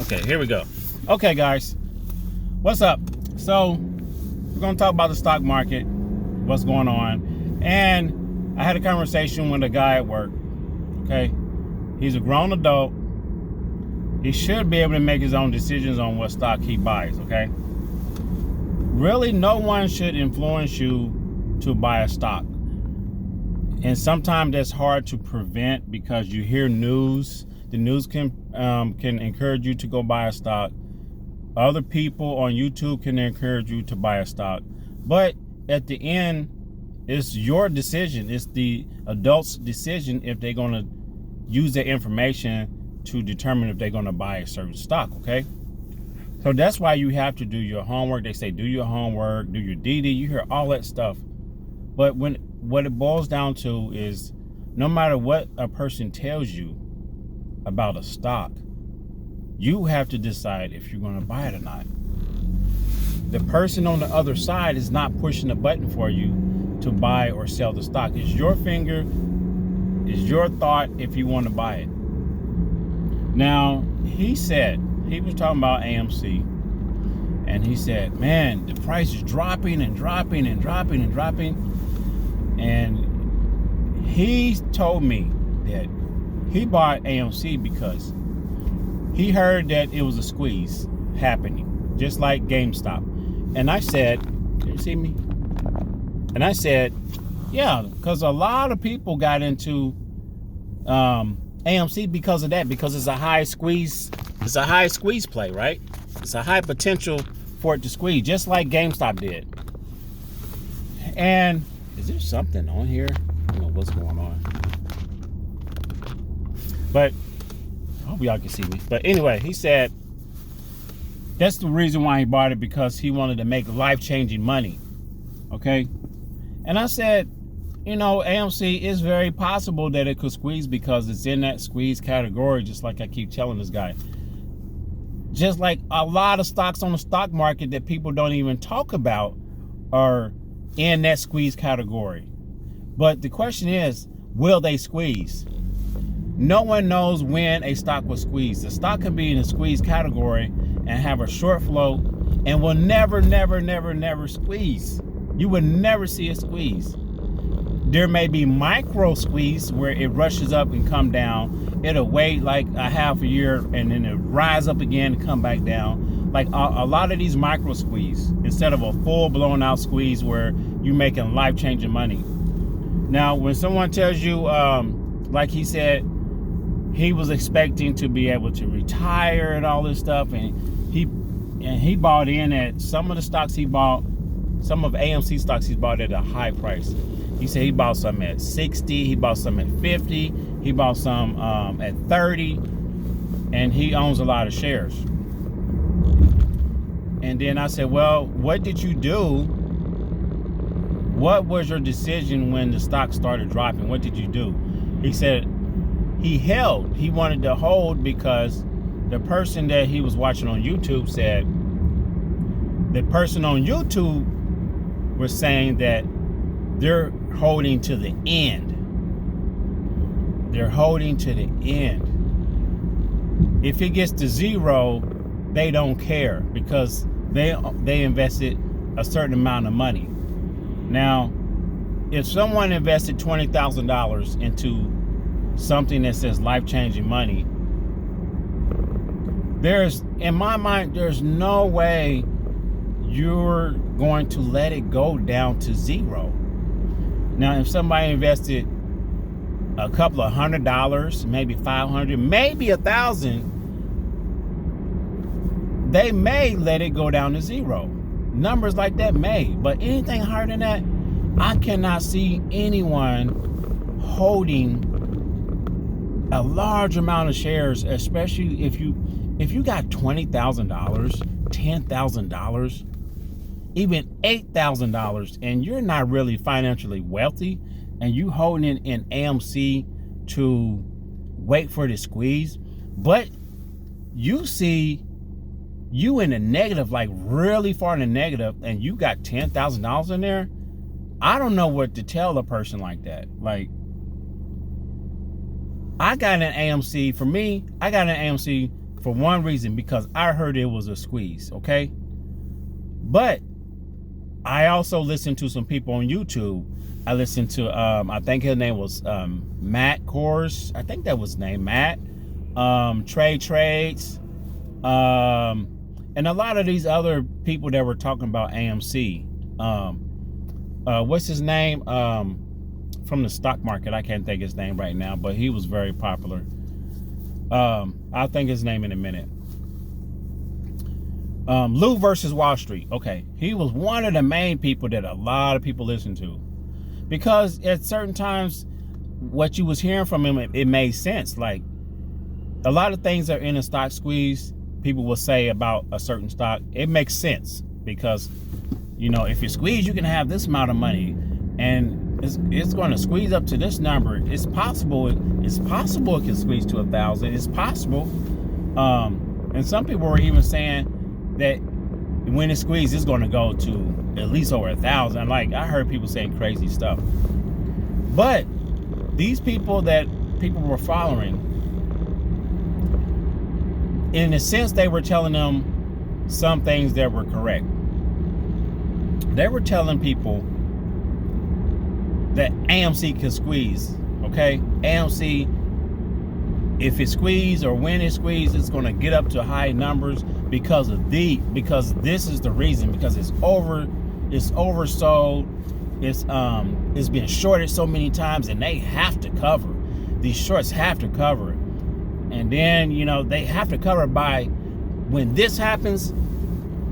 Okay, here we go. Okay, guys, what's up? So we're gonna talk about the stock market, what's going on, and I had a conversation with a guy at work. Okay, he's a grown adult. He should be able to make his own decisions on what stock he buys. Okay, really, no one should influence you to buy a stock, and sometimes that's hard to prevent because you hear news. The news can encourage you to go buy a stock. Other people on YouTube can encourage you to buy a stock. But at the end, it's your decision. It's the adult's decision if they're going to use that information to determine if they're going to buy a certain stock, okay? So that's why you have to do your homework. They say do your homework, do your DD. You hear all that stuff. But what it boils down to is no matter what a person tells you about a stock, you have to decide if you're going to buy it or not. The person on the other side is not pushing the button for you to buy or sell the stock. It's your finger, it's your thought if you want to buy it. Now, he was talking about AMC, and he said, man, the price is dropping and dropping and dropping and dropping. And he told me that he bought AMC because he heard that it was a squeeze happening, just like GameStop. And I said, can you see me? And I said, yeah, because a lot of people got into AMC because of that, because it's a high squeeze. It's a high squeeze play, right? It's a high potential for it to squeeze, just like GameStop did. And is there something on here? I don't know what's going on. But I hope y'all can see me. But anyway, he said that's the reason why he bought it, because he wanted to make life-changing money. Okay? And I said, you know, AMC is very possible that it could squeeze because it's in that squeeze category, just like I keep telling this guy. Just like a lot of stocks on the stock market that people don't even talk about are in that squeeze category. But the question is, will they squeeze? No one knows when a stock will squeeze. The stock can be in a squeeze category and have a short float and will never squeeze. You would never see a squeeze. There may be micro squeeze where it rushes up and come down. It'll wait like a half a year and then it rise up again and come back down. Like a lot of these micro squeeze instead of a full blown out squeeze where you're making life-changing money. Now, when someone tells you, like he said, he was expecting to be able to retire and all this stuff, and he bought in at some of the stocks he bought, some of AMC stocks he bought at a high price. He said he bought some at 60, he bought some at 50, he bought some at 30, and he owns a lot of shares. And then I said, well, what did you do? What was your decision when the stock started dropping? What did you do? He said he held. He wanted to hold because the person that he was watching on YouTube said, the person on YouTube was saying that they're holding to the end. They're holding to the end. If it gets to zero, they don't care because they invested a certain amount of money. Now, if someone invested $20,000 into something that says life-changing money, in my mind, there's no way you're going to let it go down to zero. Now, if somebody invested a couple of $100, maybe $500, maybe $1,000, they may let it go down to zero. Numbers like that may, but anything higher than that, I cannot see anyone holding a large amount of shares, especially if you got $20,000, $10,000, even $8,000, and you're not really financially wealthy, and you holding in AMC to wait for the squeeze, but you see you in the negative, like really far in the negative, and you got $10,000 in there, I don't know what to tell a person like that. Like, I got an AMC, for me, I got an AMC for one reason, because I heard it was a squeeze, okay? But I also listened to some people on YouTube. I listened to, I think his name was Matt Kors. I think that was his name, Matt. Trades. And a lot of these other people that were talking about AMC. What's his name? From the stock market. I can't think his name right now, but he was very popular. I'll think his name in a minute. Lou versus Wall Street. Okay. He was one of the main people that a lot of people listen to. Because at certain times, what you was hearing from him, it made sense. Like, a lot of things that are in a stock squeeze, people will say about a certain stock. It makes sense. Because, you know, if you squeeze, you can have this amount of money. And it's going to squeeze up to this number. It's possible it can squeeze to 1,000. It's possible. And some people were even saying that when it squeezes, it's going to go to at least over 1,000. Like, I heard people saying crazy stuff. But these people that people were following, in a sense, they were telling them some things that were correct. They were telling people that AMC can squeeze, okay? AMC, if it squeezes or when it squeezes, it's going to get up to high numbers because this is the reason, because it's oversold, it's been shorted so many times, and they have to cover. These shorts have to cover it. And then, you know, they have to cover by when this happens,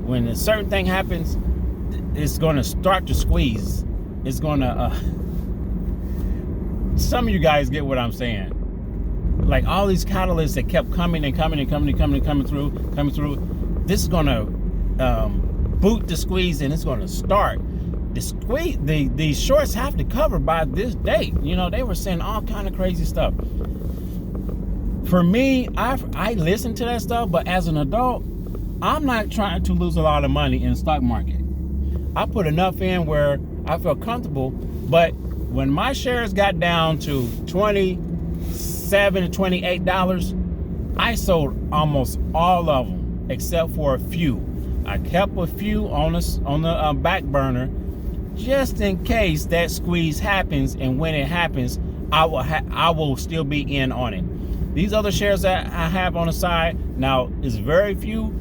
when a certain thing happens, it's going to start to squeeze. It's going to some of you guys get what I'm saying. Like, all these catalysts that kept coming through, this is going to boot the squeeze, and it's going to start the squeeze. The shorts have to cover by this date. You know, they were saying all kind of crazy stuff. For me, I listen to that stuff, but as an adult, I'm not trying to lose a lot of money in the stock market. I put enough in where I feel comfortable, but when my shares got down to $27 to $28, I sold almost all of them except for a few. I kept a few on the back burner just in case that squeeze happens, and when it happens, I will still be in on it. These other shares that I have on the side, now is very few.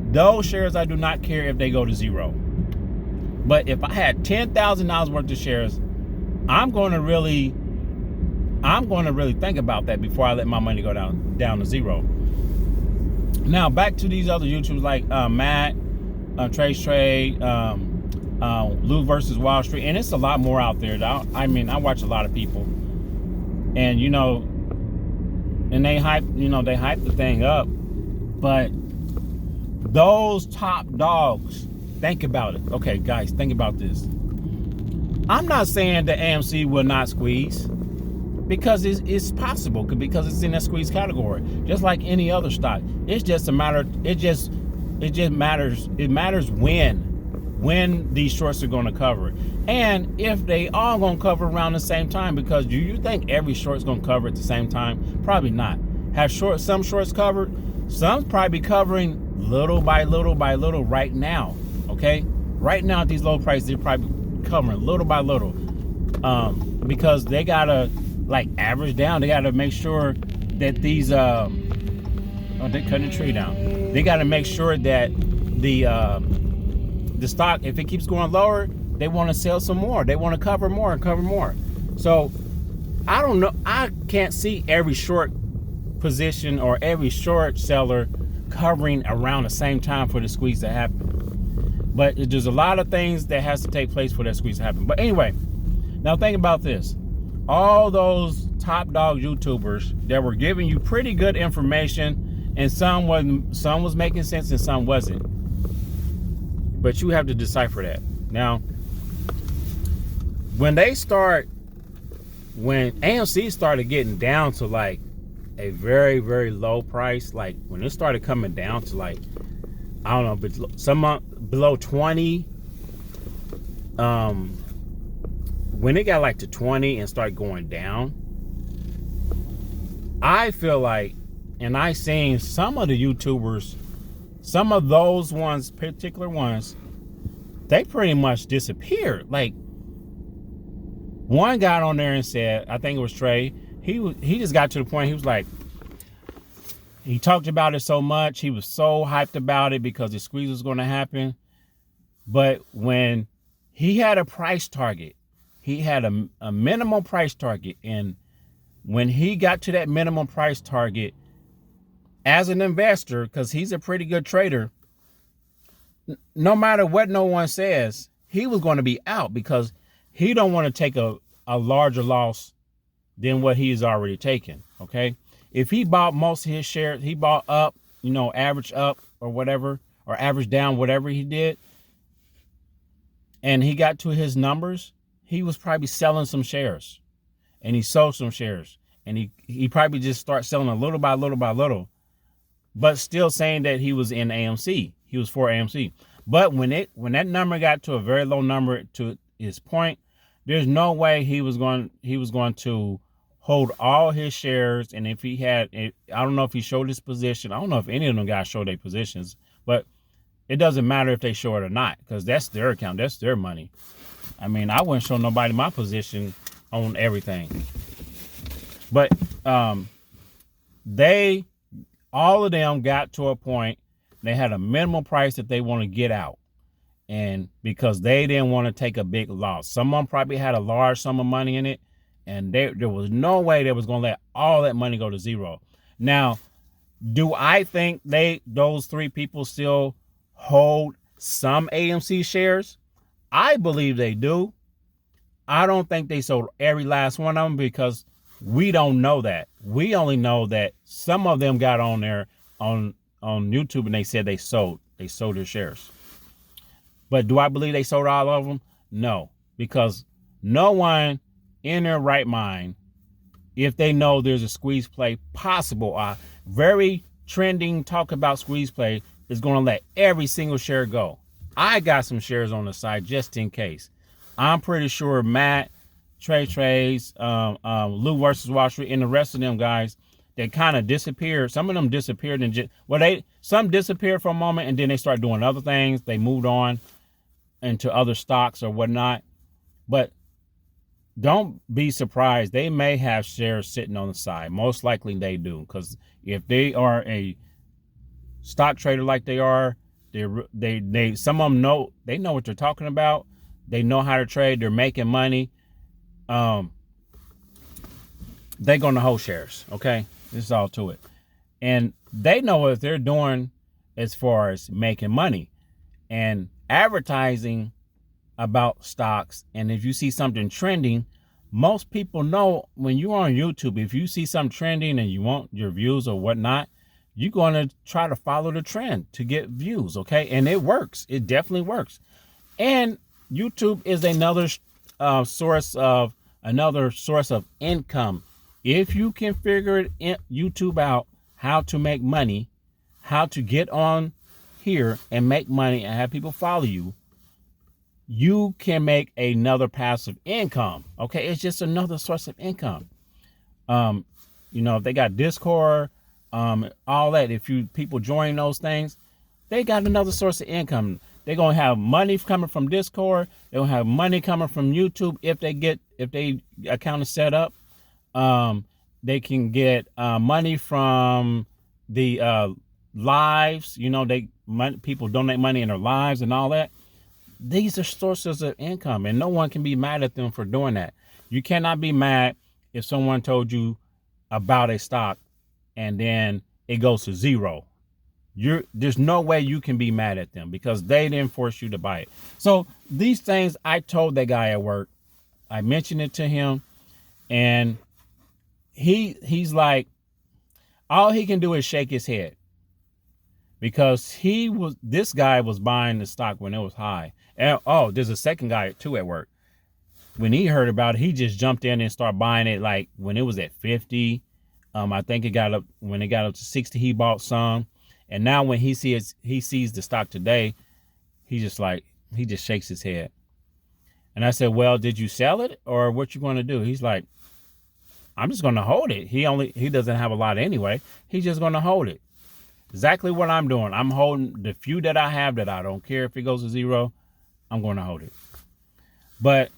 Those shares I do not care if they go to zero. But if I had $10,000 worth of shares, I'm going to really think about that before I let my money go down to zero. Now back to these other YouTubers like Matt, Trade, Lou versus Wall Street, and it's a lot more out there. I watch a lot of people, and you know, and they hype the thing up, but those top dogs, think about it. Okay, guys, think about this. I'm not saying that AMC will not squeeze, because it's possible, because it's in that squeeze category, just like any other stock. It's just a matter. It just matters. It matters when these shorts are going to cover, and if they all going to cover around the same time. Because do you think every short's going to cover at the same time? Probably not. Have some shorts covered? Some probably covering little by little right now. Okay, right now at these low prices, they're probably covering little by little, because they gotta like average down. They gotta make sure that these they're cutting the tree down. They gotta make sure that the stock, if it keeps going lower, they want to sell some more. They want to cover more and cover more. So I don't know. I can't see every short position or every short seller covering around the same time for the squeeze to happen. But there's a lot of things that has to take place for that squeeze to happen. But anyway, now think about this. All those top dog YouTubers that were giving you pretty good information, and some was making sense and some wasn't. But you have to decipher that. Now, when AMC started getting down to like a very, very low price, like when it started coming down to like, I don't know, but some below 20, when it got like to 20 and started going down, I feel like And I seen some of the YouTubers, some of those ones, particular ones, they pretty much disappeared. Like, one got on there and said, I think it was Trey, he just got to the point, he was like, he talked about it so much, he was so hyped about it because the squeeze was going to happen. But when he had a price target, he had a minimum price target, and when he got to that minimum price target, as an investor, because he's a pretty good trader, no matter what no one says, he was going to be out because he don't want to take a larger loss than what he's already taken. Okay. If he bought most of his shares, he bought up, average up or whatever, or average down, whatever he did, and he got to his numbers, he was probably selling some shares, and he sold some shares, and he probably just start selling a little by little by little, but still saying that he was in AMC. He was for AMC. But when that number got to a very low number, to his point, there's no way he was going to hold all his shares. And if he had, I don't know if he showed his position. I don't know if any of them guys showed their positions, but it doesn't matter if they show it or not, because that's their account. That's their money. I mean, I wouldn't show nobody my position on everything. But all of them got to a point, they had a minimal price that they want to get out. And because they didn't want to take a big loss. Some of them probably had a large sum of money in it, and there was no way they was going to let all that money go to zero. Now, do I think those three people still hold some AMC shares? I believe they do. I don't think they sold every last one of them, because we don't know that. We only know that some of them got on there on YouTube and they said they sold their shares. But do I believe they sold all of them? No, because no one in their right mind, if they know there's a squeeze play possible, very trending talk about squeeze play, is going to let every single share go. I got some shares on the side just in case. I'm pretty sure Matt, Trey's, Lou versus Wall Street, and the rest of them guys, they kind of disappeared. Some of them disappeared some disappeared for a moment, and then they started doing other things. They moved on into other stocks or whatnot. But don't be surprised. They may have shares sitting on the side. Most likely they do, because if they are a stock trader like they are, they some of them know what they're talking about. They know how to trade. They're making money. They're going to hold shares. Okay, this is all to it, and they know what they're doing as far as making money and advertising about stocks. And if you see something trending, most people know when you're on YouTube, if you see something trending and you want your views or whatnot, you're going to try to follow the trend to get views. Okay, and it works. It definitely works. And YouTube is another source of income. If you can figure YouTube out how to make money, how to get on here and make money and have people follow you, you can make another passive income. Okay, it's just another source of income. If they got Discord, all that, if people join those things, they got another source of income. They're gonna have money coming from Discord. They're gonna have money coming from YouTube if they account is set up. They can get money from the lives. People donate money in their lives and all that. These are sources of income, and no one can be mad at them for doing that. You cannot be mad if someone told you about a stock and then it goes to zero. There's no way you can be mad at them because they didn't force you to buy it. So these things I told that guy at work, I mentioned it to him, and he's like, all he can do is shake his head, because this guy was buying the stock when it was high. And there's a second guy too at work. When he heard about it, he just jumped in and started buying it like when it was at 50. I think when it got up to 60, he bought some. And now when he sees the stock today, he just shakes his head. And I said, well, did you sell it or what you going to do? He's like, I'm just going to hold it. He doesn't have a lot anyway. He's just going to hold it. Exactly what I'm doing. I'm holding the few that I have that I don't care if it goes to zero. I'm going to hold it. But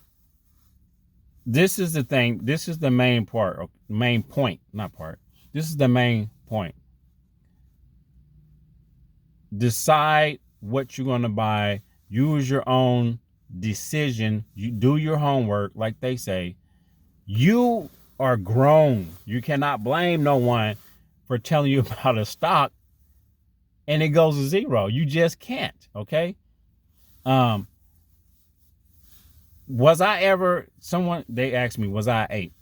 this is the thing. This is the main point. This is the main point. Decide what you're going to buy. Use your own decision. You do your homework, like they say. You are grown. You cannot blame no one for telling you about a stock and it goes to zero. You just can't. Okay. Was I ever they asked me, was I an ape?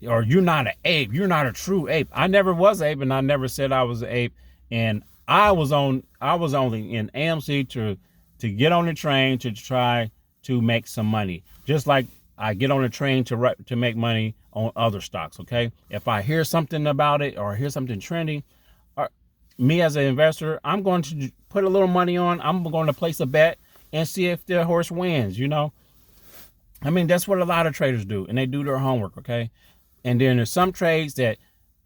Or you're not an ape. You're not a true ape. I never was an ape, and I never said I was an ape. And I was only in AMC to get on the train to try to make some money. Just like I get on the train to make money on other stocks. Okay. If I hear something about it or hear something trending, or me as an investor, I'm going to put a little money on. I'm going to place a bet and see if the horse wins, you know. I mean, that's what a lot of traders do, and they do their homework, okay? And then there's some trades that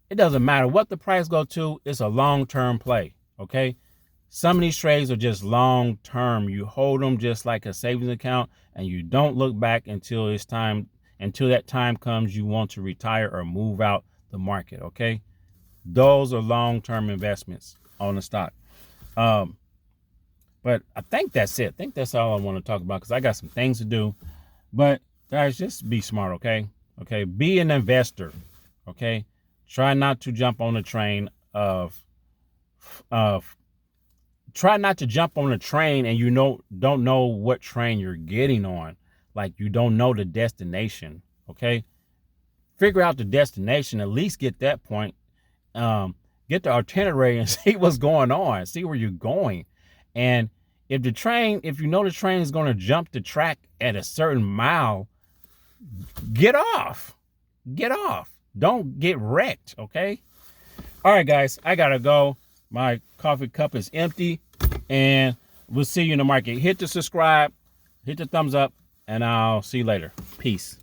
it doesn't matter what the price go to, it's a long-term play, okay? Some of these trades are just long-term. You hold them just like a savings account, and you don't look back until that time comes you want to retire or move out the market, okay? Those are long-term investments on the stock. But I think that's it. I think that's all I want to talk about because I got some things to do. But guys, just be smart, okay? Okay, be an investor, okay? Try not to jump on the train try not to jump on a train and don't know what train you're getting on. Like you don't know the destination, okay? Figure out the destination, at least get that point. Get the itinerary and see what's going on, see where you're going. And if you know the train is going to jump the track at a certain mile, get off. Don't get wrecked, okay? All right, guys, I got to go. My coffee cup is empty, and we'll see you in the market. Hit the subscribe, hit the thumbs up, and I'll see you later. Peace.